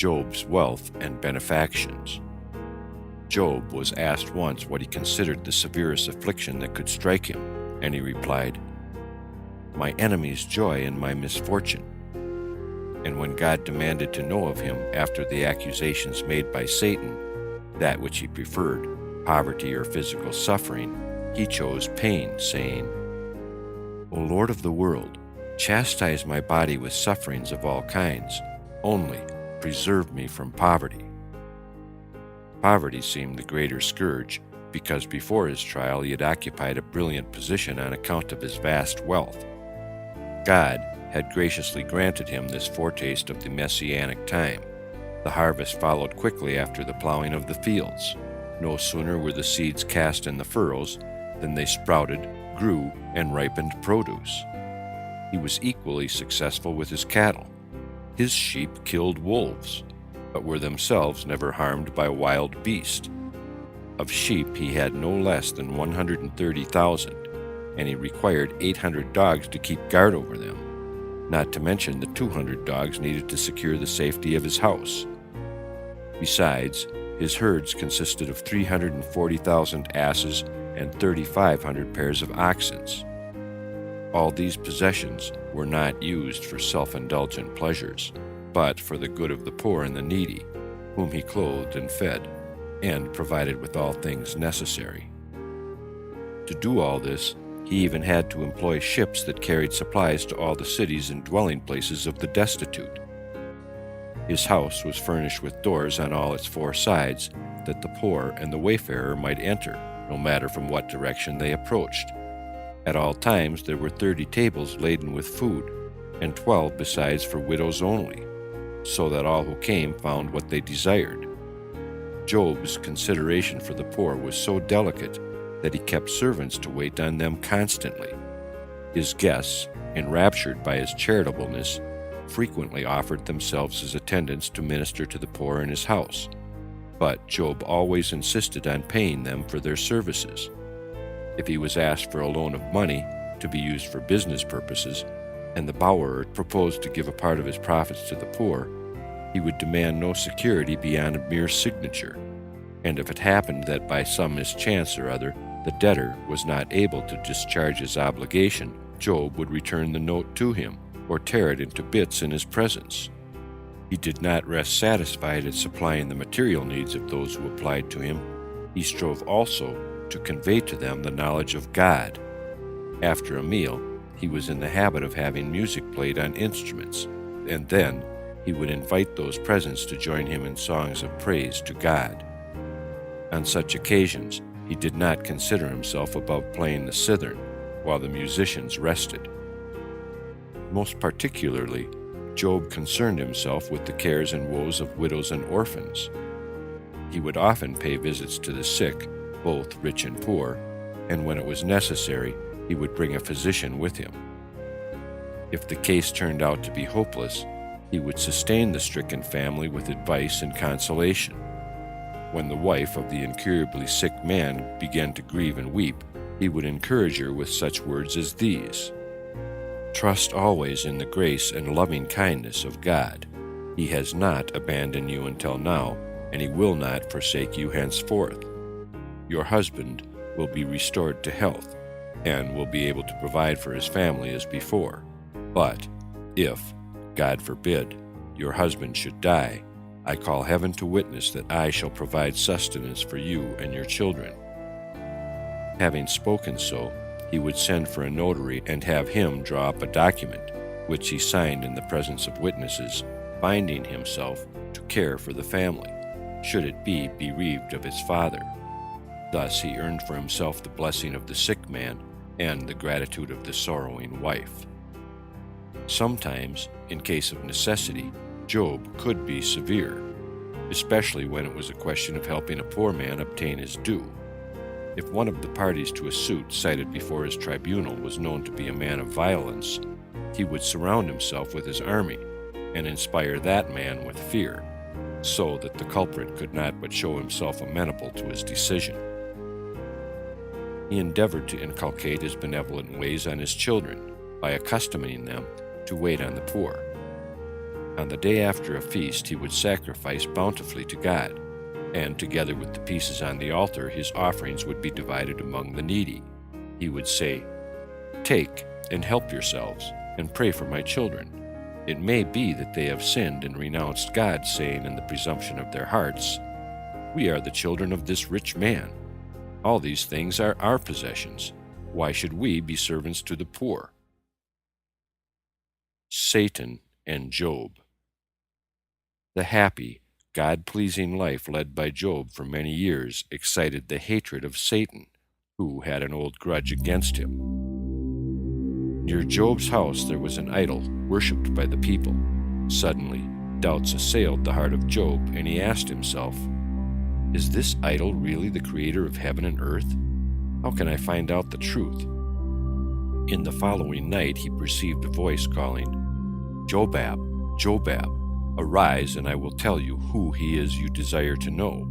Job's wealth and benefactions. Job was asked once what he considered the severest affliction that could strike him, and he replied, "My enemies joy in my misfortune." And when God demanded to know of him after the accusations made by Satan, that which he preferred, poverty or physical suffering, he chose pain, saying, "O Lord of the world, chastise my body with sufferings of all kinds, only preserve me from poverty." Poverty seemed the greater scourge, because before his trial he had occupied a brilliant position on account of his vast wealth. God had graciously granted him this foretaste of the messianic time. The harvest followed quickly after the plowing of the fields. No sooner were the seeds cast in the furrows than they sprouted, grew, and ripened produce. He was equally successful with his cattle. His sheep killed wolves, but were themselves never harmed by wild beast. Of sheep he had no less than 130,000, and he required 800 dogs to keep guard over them, not to mention the 200 dogs needed to secure the safety of his house. Besides, his herds consisted of 340,000 asses and 3,500 pairs of oxen. All these possessions were not used for self-indulgent pleasures, but for the good of the poor and the needy, whom he clothed and fed, and provided with all things necessary. To do all this, he even had to employ ships that carried supplies to all the cities and dwelling places of the destitute. His house was furnished with doors on all its four sides, that the poor and the wayfarer might enter, no matter from what direction they approached. At all times there were 30 tables laden with food, and 12 besides for widows only, so that all who came found what they desired. Job's consideration for the poor was so delicate that he kept servants to wait on them constantly. His guests, enraptured by his charitableness, frequently offered themselves as attendants to minister to the poor in his house, but Job always insisted on paying them for their services. If he was asked for a loan of money to be used for business purposes, and the borrower proposed to give a part of his profits to the poor, he would demand no security beyond a mere signature, and if it happened that by some mischance or other the debtor was not able to discharge his obligation, Job would return the note to him, or tear it into bits in his presence. He did not rest satisfied at supplying the material needs of those who applied to him. He strove also to convey to them the knowledge of God. After a meal, he was in the habit of having music played on instruments, and then he would invite those present to join him in songs of praise to God. On such occasions, he did not consider himself above playing the cithern, while the musicians rested. Most particularly, Job concerned himself with the cares and woes of widows and orphans. He would often pay visits to the sick, both rich and poor, and when it was necessary, he would bring a physician with him. If the case turned out to be hopeless, he would sustain the stricken family with advice and consolation. When the wife of the incurably sick man began to grieve and weep, he would encourage her with such words as these: "Trust always in the grace and loving kindness of God. He has not abandoned you until now, and he will not forsake you henceforth. Your husband will be restored to health, and will be able to provide for his family as before. But if, God forbid, your husband should die, I call heaven to witness that I shall provide sustenance for you and your children." Having spoken so, he would send for a notary and have him draw up a document, which he signed in the presence of witnesses, binding himself to care for the family, should it be bereaved of its father. Thus he earned for himself the blessing of the sick man and the gratitude of the sorrowing wife. Sometimes, in case of necessity, Job could be severe, especially when it was a question of helping a poor man obtain his due. If one of the parties to a suit cited before his tribunal was known to be a man of violence, he would surround himself with his army and inspire that man with fear, so that the culprit could not but show himself amenable to his decision. He endeavored to inculcate his benevolent ways on his children by accustoming them to wait on the poor. On the day after a feast, he would sacrifice bountifully to God, and together with the pieces on the altar, his offerings would be divided among the needy. He would say, "Take and help yourselves, and pray for my children. It may be that they have sinned and renounced God, saying in the presumption of their hearts, 'We are the children of this rich man. All these things are our possessions. Why should we be servants to the poor?'" Satan and Job. The happy, God-pleasing life led by Job for many years excited the hatred of Satan, who had an old grudge against him. Near Job's house there was an idol worshipped by the people. Suddenly, doubts assailed the heart of Job, and he asked himself, "Is this idol really the creator of heaven and earth? How can I find out the truth?" In the following night he perceived a voice calling, "Jobab, Jobab, arise, and I will tell you who he is you desire to know."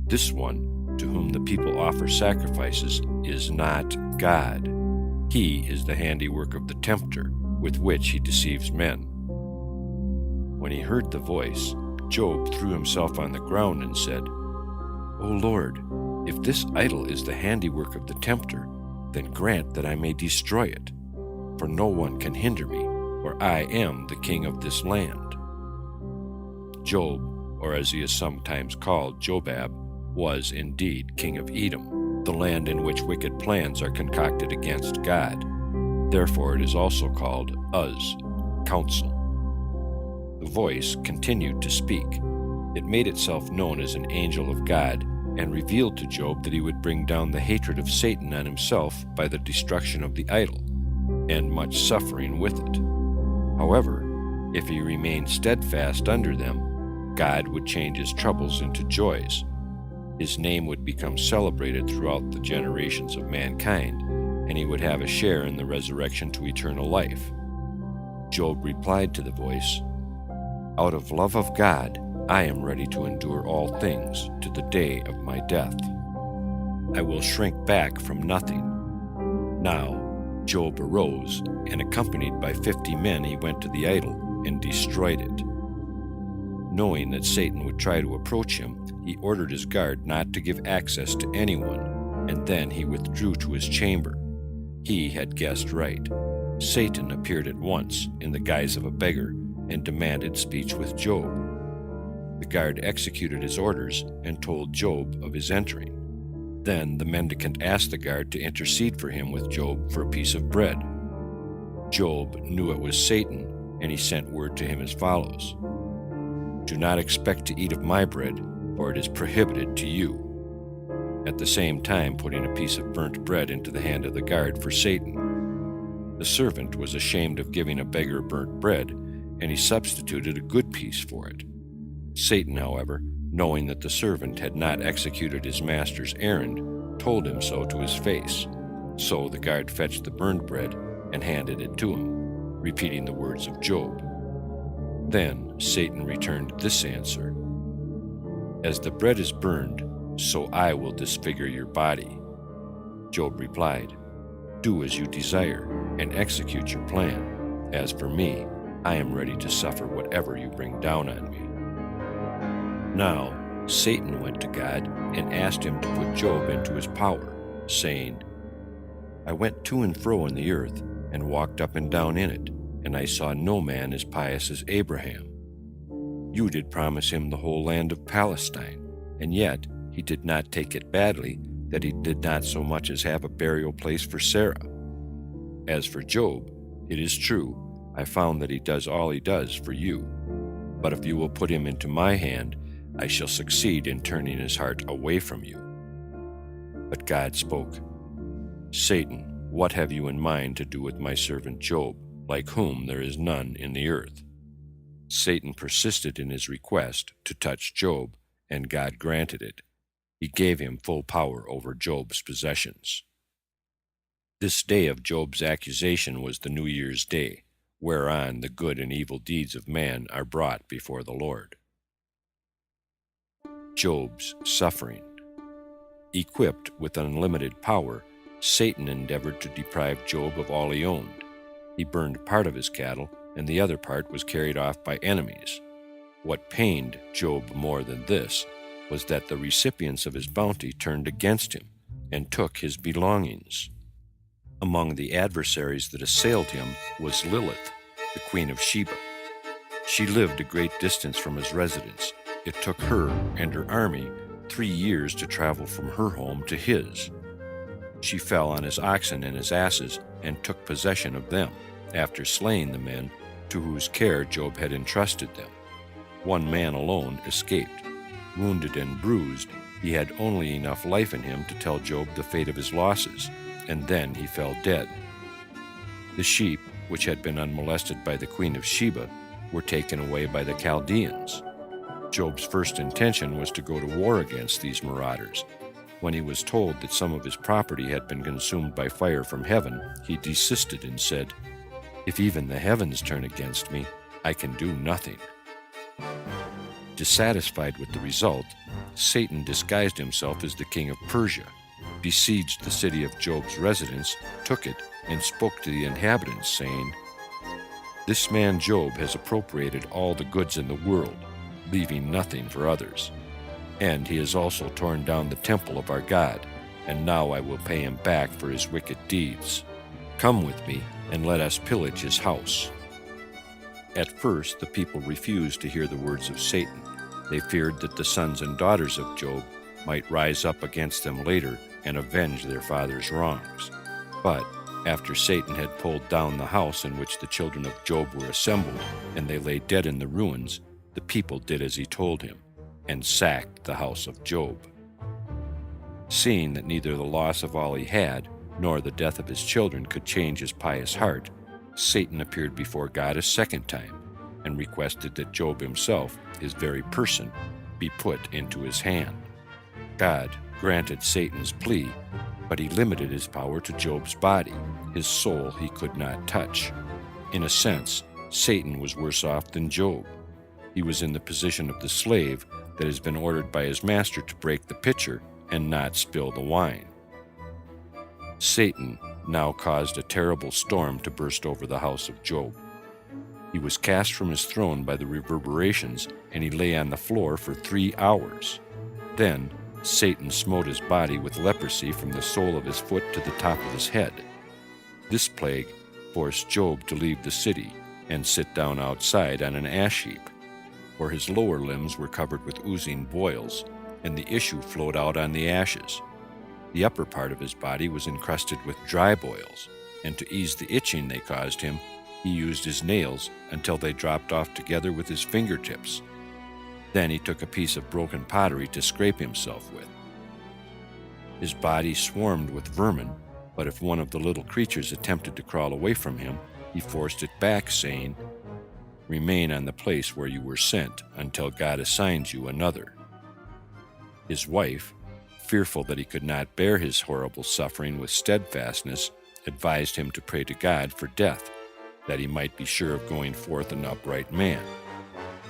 This one, to whom the people offer sacrifices, is not God. He is the handiwork of the tempter, with which he deceives men. When he heard the voice, Job threw himself on the ground and said, "O Lord, if this idol is the handiwork of the tempter, then grant that I may destroy it, for no one can hinder me, for I am the king of this land." Job, or as he is sometimes called, Jobab, was indeed king of Edom, the land in which wicked plans are concocted against God. Therefore it is also called Uz, counsel. The voice continued to speak. It made itself known as an angel of God, and revealed to Job that he would bring down the hatred of Satan on himself by the destruction of the idol, and much suffering with it. However, if he remained steadfast under them, God would change his troubles into joys. His name would become celebrated throughout the generations of mankind, and he would have a share in the resurrection to eternal life. Job replied to the voice, "Out of love of God, I am ready to endure all things to the day of my death. I will shrink back from nothing." Now Job arose, and accompanied by 50 men he went to the idol and destroyed it. Knowing that Satan would try to approach him, he ordered his guard not to give access to anyone, and then he withdrew to his chamber. He had guessed right. Satan appeared at once in the guise of a beggar and demanded speech with Job. The guard executed his orders and told Job of his entering. Then the mendicant asked the guard to intercede for him with Job for a piece of bread. Job knew it was Satan, and he sent word to him as follows: "Do not expect to eat of my bread, for it is prohibited to you," at the same time putting a piece of burnt bread into the hand of the guard for Satan. The servant was ashamed of giving a beggar burnt bread, and he substituted a good piece for it. Satan, however, knowing that the servant had not executed his master's errand, told him so to his face. So the guard fetched the burned bread and handed it to him, repeating the words of Job. Then Satan returned this answer: "As the bread is burned, so I will disfigure your body." Job replied, "Do as you desire, and execute your plan. As for me, I am ready to suffer whatever you bring down on me." Now Satan went to God and asked him to put Job into his power, saying, "I went to and fro in the earth, and walked up and down in it, and I saw no man as pious as Abraham. You did promise him the whole land of Palestine, and yet he did not take it badly that he did not so much as have a burial place for Sarah. As for Job, it is true, I found that he does all he does for you. But if you will put him into my hand, I shall succeed in turning his heart away from you." But God spoke, "Satan, what have you in mind to do with my servant Job, like whom there is none in the earth?" Satan persisted in his request to touch Job, and God granted it. He gave him full power over Job's possessions. This day of Job's accusation was the New Year's Day, whereon the good and evil deeds of man are brought before the Lord. Job's suffering. Equipped with unlimited power, Satan endeavored to deprive Job of all he owned. He burned part of his cattle and the other part was carried off by enemies. What pained Job more than this was that the recipients of his bounty turned against him and took his belongings. Among the adversaries that assailed him was Lilith, the queen of Sheba. She lived a great distance from his residence. It took her and her army 3 years to travel from her home to his. She fell on his oxen and his asses and took possession of them, after slaying the men to whose care Job had entrusted them. One man alone escaped. Wounded and bruised, he had only enough life in him to tell Job the fate of his losses, and then he fell dead. The sheep, which had been unmolested by the queen of Sheba, were taken away by the Chaldeans. Job's first intention was to go to war against these marauders. When he was told that some of his property had been consumed by fire from heaven, he desisted and said, "If even the heavens turn against me, I can do nothing." Dissatisfied with the result, Satan disguised himself as the king of Persia, besieged the city of Job's residence, took it, and spoke to the inhabitants, saying, "This man Job has appropriated all the goods in the world, leaving nothing for others. And he has also torn down the temple of our God, and now I will pay him back for his wicked deeds. Come with me, and let us pillage his house." At first, the people refused to hear the words of Satan. They feared that the sons and daughters of Job might rise up against them later and avenge their father's wrongs. But after Satan had pulled down the house in which the children of Job were assembled, and they lay dead in the ruins, the people did as he told him, and sacked the house of Job. Seeing that neither the loss of all he had, nor the death of his children could change his pious heart, Satan appeared before God a second time, and requested that Job himself, his very person, be put into his hand. God granted Satan's plea, but he limited his power to Job's body. His soul he could not touch. In a sense, Satan was worse off than Job. He was in the position of the slave that has been ordered by his master to break the pitcher and not spill the wine. Satan now caused a terrible storm to burst over the house of Job. He was cast from his throne by the reverberations, and he lay on the floor for 3 hours. Then Satan smote his body with leprosy from the sole of his foot to the top of his head. This plague forced Job to leave the city and sit down outside on an ash heap, for his lower limbs were covered with oozing boils, and the issue flowed out on the ashes. The upper part of his body was encrusted with dry boils, and to ease the itching they caused him, he used his nails until they dropped off together with his fingertips. Then he took a piece of broken pottery to scrape himself with. His body swarmed with vermin, but if one of the little creatures attempted to crawl away from him, he forced it back, saying, "Remain on the place where you were sent until God assigns you another." His wife, fearful that he could not bear his horrible suffering with steadfastness, advised him to pray to God for death, that he might be sure of going forth an upright man.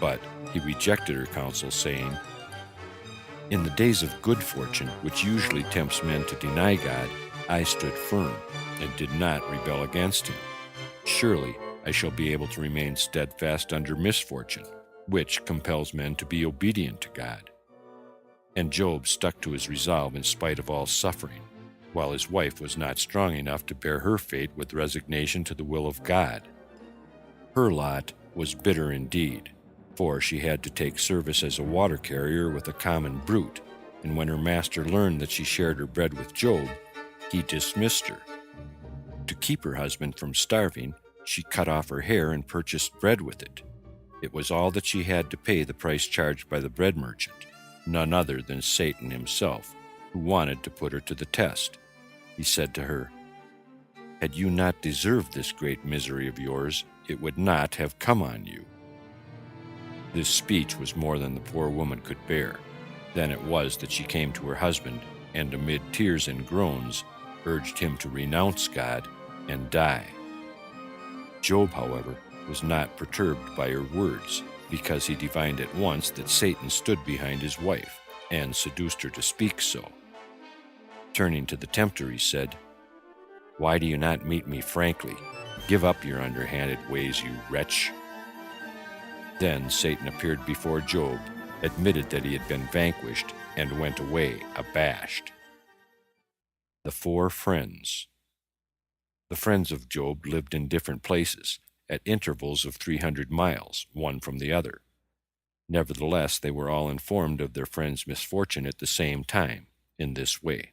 But he rejected her counsel, saying, "In the days of good fortune, which usually tempts men to deny God, I stood firm and did not rebel against him. Surely I shall be able to remain steadfast under misfortune, which compels men to be obedient to God." And Job stuck to his resolve in spite of all suffering, while his wife was not strong enough to bear her fate with resignation to the will of God. Her lot was bitter indeed, for she had to take service as a water carrier with a common brute, and when her master learned that she shared her bread with Job, he dismissed her. To keep her husband from starving, she cut off her hair and purchased bread with it. It was all that she had to pay the price charged by the bread merchant, none other than Satan himself, who wanted to put her to the test. He said to her, "Had you not deserved this great misery of yours, it would not have come on you." This speech was more than the poor woman could bear. Then it was that she came to her husband, and amid tears and groans, urged him to renounce God and die. Job, however, was not perturbed by her words, because he divined at once that Satan stood behind his wife, and seduced her to speak so. Turning to the tempter, he said, "Why do you not meet me frankly? Give up your underhanded ways, you wretch." Then Satan appeared before Job, admitted that he had been vanquished, and went away abashed. The Four Friends. The friends of Job lived in different places, at intervals of 300 miles, one from the other. Nevertheless, they were all informed of their friend's misfortune at the same time, in this way.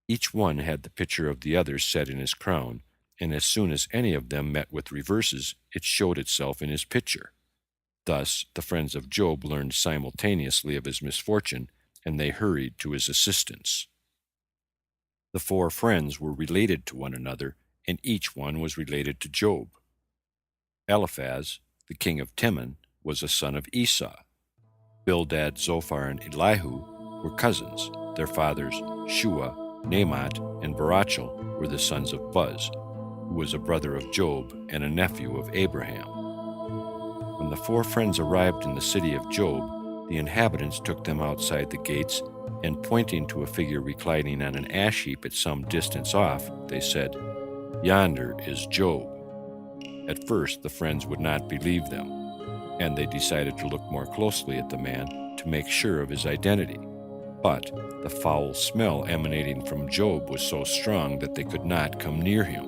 Each one had the picture of the other set in his crown, and as soon as any of them met with reverses, it showed itself in his picture. Thus, the friends of Job learned simultaneously of his misfortune, and they hurried to his assistance. The four friends were related to one another, and each one was related to Job. Eliphaz, the king of Teman, was a son of Esau. Bildad, Zophar, and Elihu were cousins. Their fathers, Shua, Namat, and Barachel, were the sons of Buz, who was a brother of Job and a nephew of Abraham. When the four friends arrived in the city of Job, the inhabitants took them outside the gates, and pointing to a figure reclining on an ash heap at some distance off, they said, "Yonder is Job." At first the friends would not believe them, and they decided to look more closely at the man to make sure of his identity. But the foul smell emanating from Job was so strong that they could not come near him.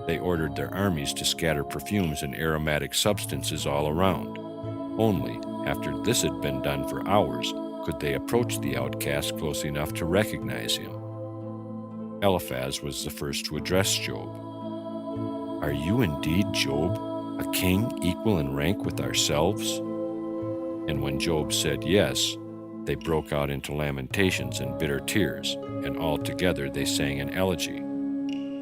They ordered their armies to scatter perfumes and aromatic substances all around. Only after this had been done for hours could they approach the outcast close enough to recognize him. Eliphaz was the first to address Job. "Are you indeed Job, a king equal in rank with ourselves?" And when Job said yes, they broke out into lamentations and bitter tears, and all together they sang an elegy.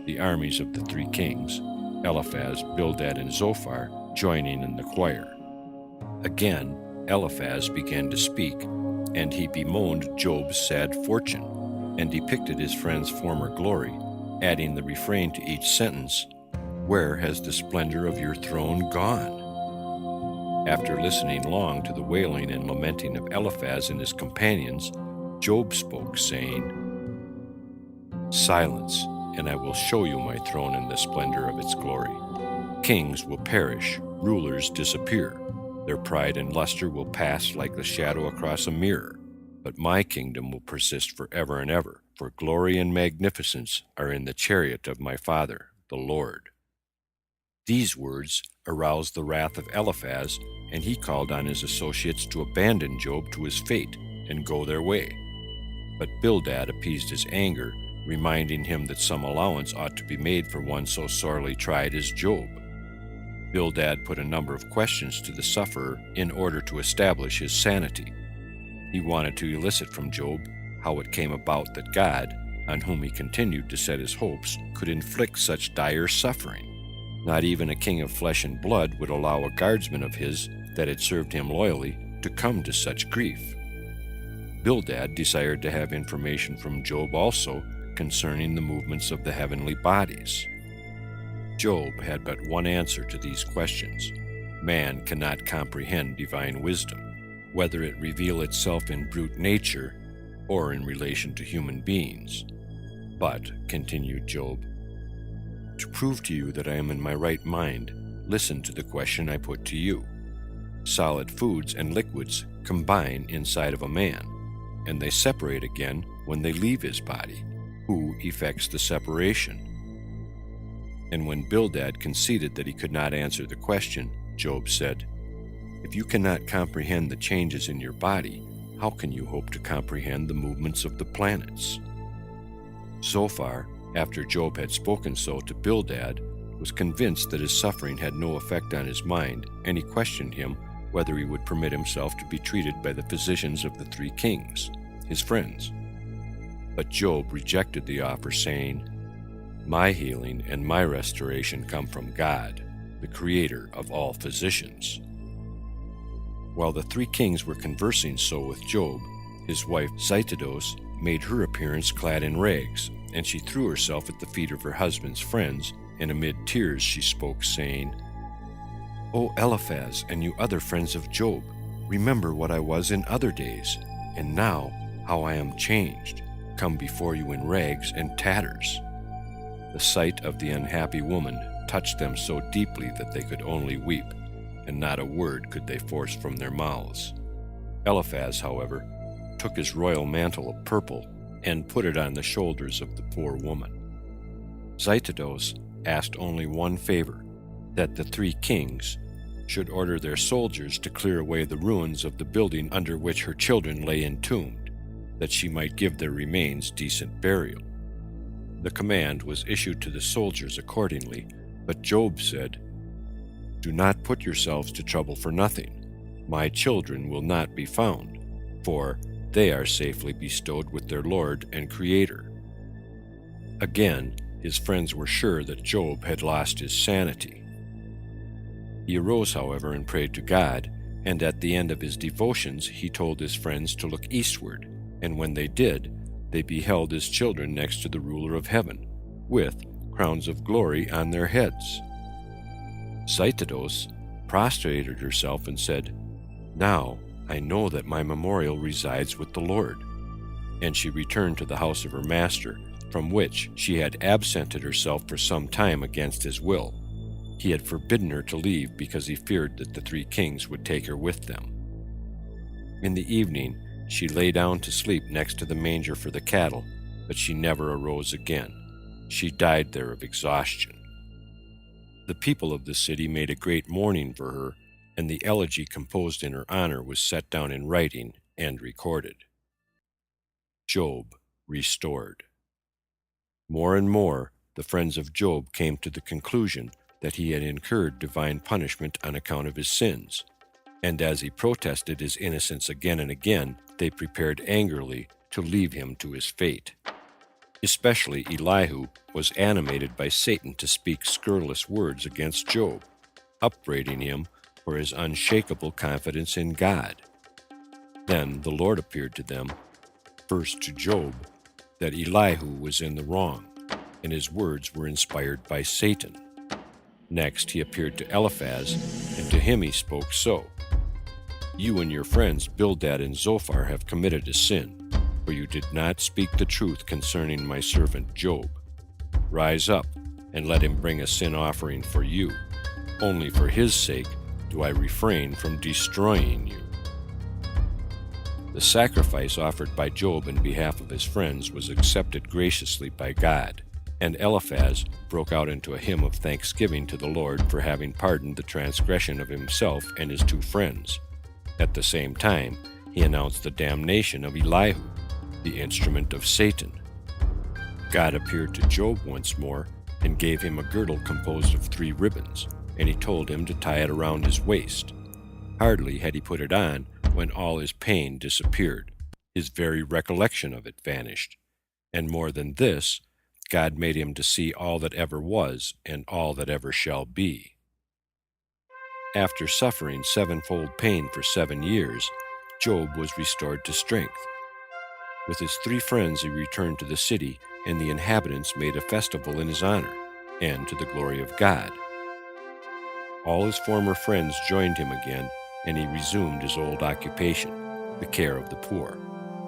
The armies of the three kings, Eliphaz, Bildad, and Zophar, joining in the choir. Again, Eliphaz began to speak, and he bemoaned Job's sad fortune, and depicted his friend's former glory, adding the refrain to each sentence, "Where has the splendor of your throne gone?" After listening long to the wailing and lamenting of Eliphaz and his companions, Job spoke, saying, "Silence, and I will show you my throne and the splendor of its glory. Kings will perish, rulers disappear. Their pride and luster will pass like the shadow across a mirror. But my kingdom will persist forever and ever, for glory and magnificence are in the chariot of my Father, the Lord." These words aroused the wrath of Eliphaz, and he called on his associates to abandon Job to his fate and go their way. But Bildad appeased his anger, reminding him that some allowance ought to be made for one so sorely tried as Job. Bildad put a number of questions to the sufferer in order to establish his sanity. He wanted to elicit from Job how it came about that God, on whom he continued to set his hopes, could inflict such dire suffering. Not even a king of flesh and blood would allow a guardsman of his that had served him loyally to come to such grief. Bildad desired to have information from Job also concerning the movements of the heavenly bodies. Job had but one answer to these questions. Man cannot comprehend divine wisdom, whether it reveal itself in brute nature or in relation to human beings. "But," continued Job, "to prove to you that I am in my right mind, listen to the question I put to you. Solid foods and liquids combine inside of a man, and they separate again when they leave his body. Who effects the separation?" And when Bildad conceded that he could not answer the question, Job said, "If you cannot comprehend the changes in your body, how can you hope to comprehend the movements of the planets?" Zophar, after Job had spoken so to Bildad, was convinced that his suffering had no effect on his mind, and he questioned him whether he would permit himself to be treated by the physicians of the three kings, his friends. But Job rejected the offer, saying, "My healing and my restoration come from God, the creator of all physicians." While the three kings were conversing so with Job, his wife Zitidos made her appearance clad in rags, and she threw herself at the feet of her husband's friends, and amid tears she spoke, saying, "O Eliphaz and you other friends of Job, remember what I was in other days, and now how I am changed, come before you in rags and tatters." The sight of the unhappy woman touched them so deeply that they could only weep, and not a word could they force from their mouths. Eliphaz, however, took his royal mantle of purple and put it on the shoulders of the poor woman. Zeitodos asked only one favor, that the 3 kings should order their soldiers to clear away the ruins of the building under which her children lay entombed, that she might give their remains decent burial. The command was issued to the soldiers accordingly, but Job said, "Do not put yourselves to trouble for nothing. My children will not be found, for they are safely bestowed with their Lord and Creator." Again, his friends were sure that Job had lost his sanity. He arose, however, and prayed to God, and at the end of his devotions he told his friends to look eastward, and when they did, they beheld his children next to the ruler of heaven, with crowns of glory on their heads. Zeitodos prostrated herself and said, "Now I know that my memorial resides with the Lord." And she returned to the house of her master, from which she had absented herself for some time against his will. He had forbidden her to leave because he feared that the 3 kings would take her with them. In the evening, she lay down to sleep next to the manger for the cattle, but she never arose again. She died there of exhaustion. The people of the city made a great mourning for her, and the elegy composed in her honor was set down in writing and recorded. Job restored. More and more, the friends of Job came to the conclusion that he had incurred divine punishment on account of his sins, and as he protested his innocence again and again, they prepared angrily to leave him to his fate. Especially Elihu was animated by Satan to speak scurrilous words against Job, upbraiding him for his unshakable confidence in God. Then the Lord appeared to them, first to Job, that Elihu was in the wrong, and his words were inspired by Satan. Next he appeared to Eliphaz, and to him he spoke so: "You and your friends Bildad and Zophar have committed a sin, for you did not speak the truth concerning my servant Job. Rise up, and let him bring a sin offering for you. Only for his sake do I refrain from destroying you." The sacrifice offered by Job in behalf of his friends was accepted graciously by God, and Eliphaz broke out into a hymn of thanksgiving to the Lord for having pardoned the transgression of himself and his 2 friends. At the same time, he announced the damnation of Elihu, the instrument of Satan. God appeared to Job once more and gave him a girdle composed of 3 ribbons, and he told him to tie it around his waist. Hardly had he put it on when all his pain disappeared. His very recollection of it vanished. And more than this, God made him to see all that ever was and all that ever shall be. After suffering 7-fold pain for 7 years, Job was restored to strength. With his 3 friends he returned to the city, and the inhabitants made a festival in his honor, and to the glory of God. All his former friends joined him again, and he resumed his old occupation, the care of the poor,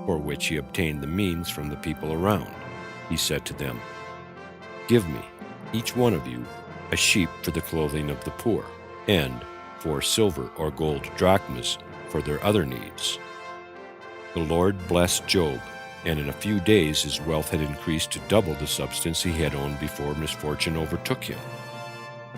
for which he obtained the means from the people around. He said to them, "Give me, each one of you, a sheep for the clothing of the poor, and 4 silver or gold drachmas for their other needs." The Lord blessed Job, and in a few days his wealth had increased to double the substance he had owned before misfortune overtook him.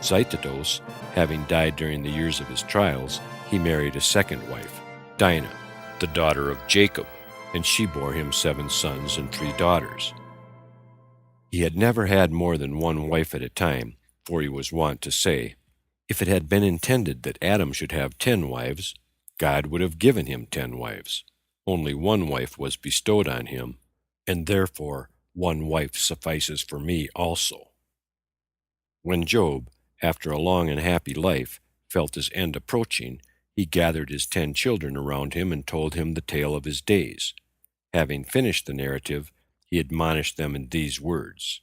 Zeitodos, having died during the years of his trials, he married a second wife, Dinah, the daughter of Jacob, and she bore him 7 sons and 3 daughters. He had never had more than 1 wife at a time, for he was wont to say, "If it had been intended that Adam should have 10 wives, God would have given him 10 wives. Only 1 wife was bestowed on him, and therefore 1 wife suffices for me also." When Job, after a long and happy life, felt his end approaching, he gathered his 10 children around him and told him the tale of his days. Having finished the narrative, he admonished them in these words: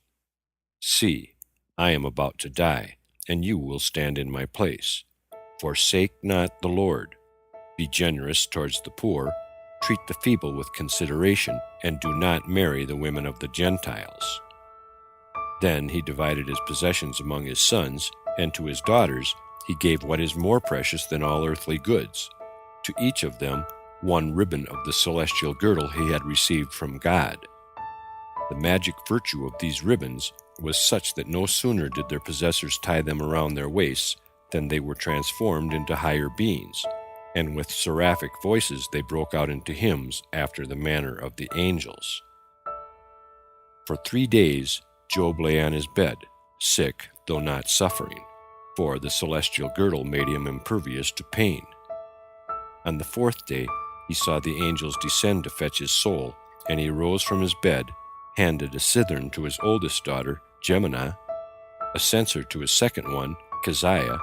"See, I am about to die, and you will stand in my place. Forsake not the Lord. Be generous towards the poor, treat the feeble with consideration, and do not marry the women of the Gentiles." Then he divided his possessions among his sons, and to his daughters he gave what is more precious than all earthly goods. To each of them 1 ribbon of the celestial girdle he had received from God. The magic virtue of these ribbons was such that no sooner did their possessors tie them around their waists than they were transformed into higher beings, and with seraphic voices they broke out into hymns after the manner of the angels. For 3 days Job lay on his bed, sick though not suffering, for the celestial girdle made him impervious to pain. On the 4th day he saw the angels descend to fetch his soul, and he rose from his bed, handed a cithern to his oldest daughter, Jemima, a censer to his second one, Keziah,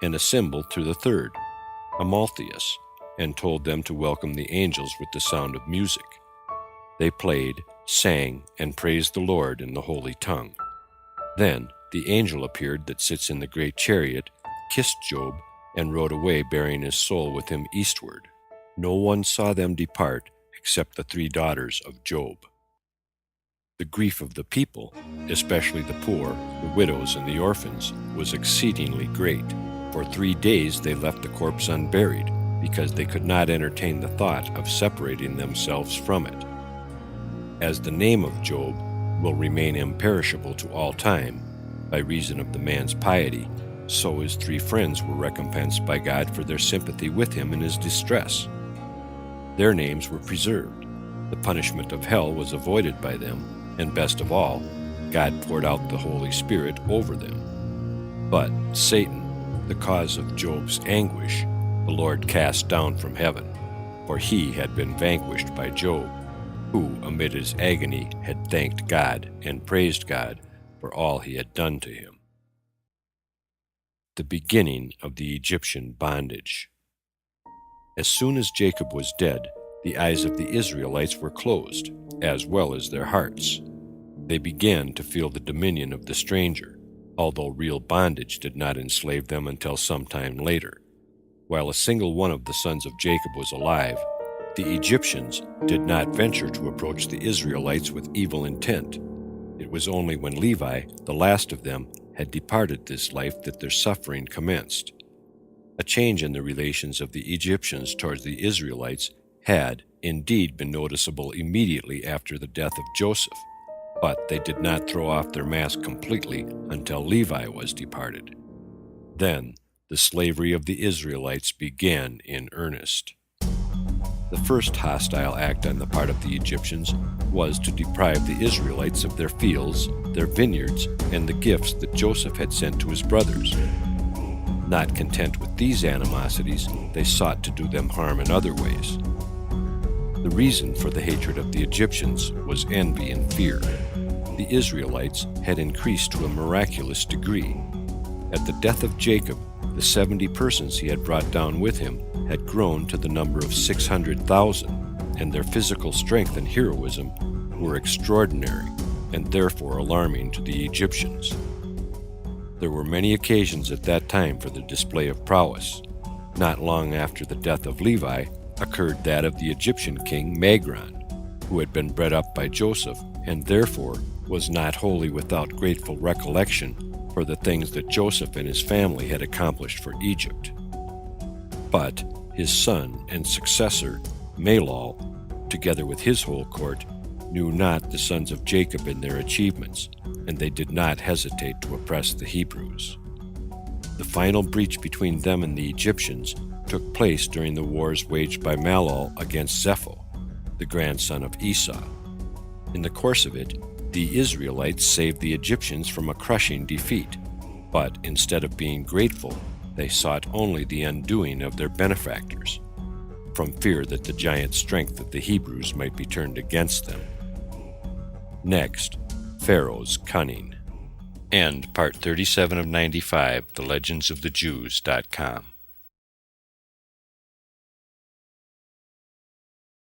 and a cymbal to the third, Amaltheus, and told them to welcome the angels with the sound of music. They played, sang, and praised the Lord in the holy tongue. Then the angel appeared that sits in the great chariot, kissed Job, and rode away bearing his soul with him eastward. No one saw them depart except the 3 daughters of Job. The grief of the people, especially the poor, the widows, and the orphans, was exceedingly great. For 3 days they left the corpse unburied, because they could not entertain the thought of separating themselves from it. As the name of Job will remain imperishable to all time, by reason of the man's piety, so his 3 friends were recompensed by God for their sympathy with him in his distress. Their names were preserved. The punishment of hell was avoided by them, and best of all, God poured out the Holy Spirit over them. But Satan, the cause of Job's anguish, the Lord cast down from heaven, for he had been vanquished by Job, who, amid his agony, had thanked God and praised God for all he had done to him. The beginning of the Egyptian bondage. As soon as Jacob was dead, the eyes of the Israelites were closed, as well as their hearts. They began to feel the dominion of the stranger, although real bondage did not enslave them until some time later. While a single one of the sons of Jacob was alive, the Egyptians did not venture to approach the Israelites with evil intent. It was only when Levi, the last of them, had departed this life that their suffering commenced. A change in the relations of the Egyptians towards the Israelites had, indeed, been noticeable immediately after the death of Joseph, but they did not throw off their mask completely until Levi was departed. Then the slavery of the Israelites began in earnest. The first hostile act on the part of the Egyptians was to deprive the Israelites of their fields, their vineyards, and the gifts that Joseph had sent to his brothers. Not content with these animosities, they sought to do them harm in other ways. The reason for the hatred of the Egyptians was envy and fear. The Israelites had increased to a miraculous degree. At the death of Jacob, the 70 persons he had brought down with him had grown to the number of 600,000, and their physical strength and heroism were extraordinary and therefore alarming to the Egyptians. There were many occasions at that time for the display of prowess. Not long after the death of Levi occurred that of the Egyptian king Magron, who had been bred up by Joseph and therefore was not wholly without grateful recollection for the things that Joseph and his family had accomplished for Egypt. But his son and successor, Malol, together with his whole court, knew not the sons of Jacob in their achievements, and they did not hesitate to oppress the Hebrews. The final breach between them and the Egyptians took place during the wars waged by Malol against Zepho, the grandson of Esau. In the course of it, the Israelites saved the Egyptians from a crushing defeat, but instead of being grateful, they sought only the undoing of their benefactors, from fear that the giant strength of the Hebrews might be turned against them. Next, Pharaoh's cunning. End part 37 of 95, TheLegendsOfTheJews.com.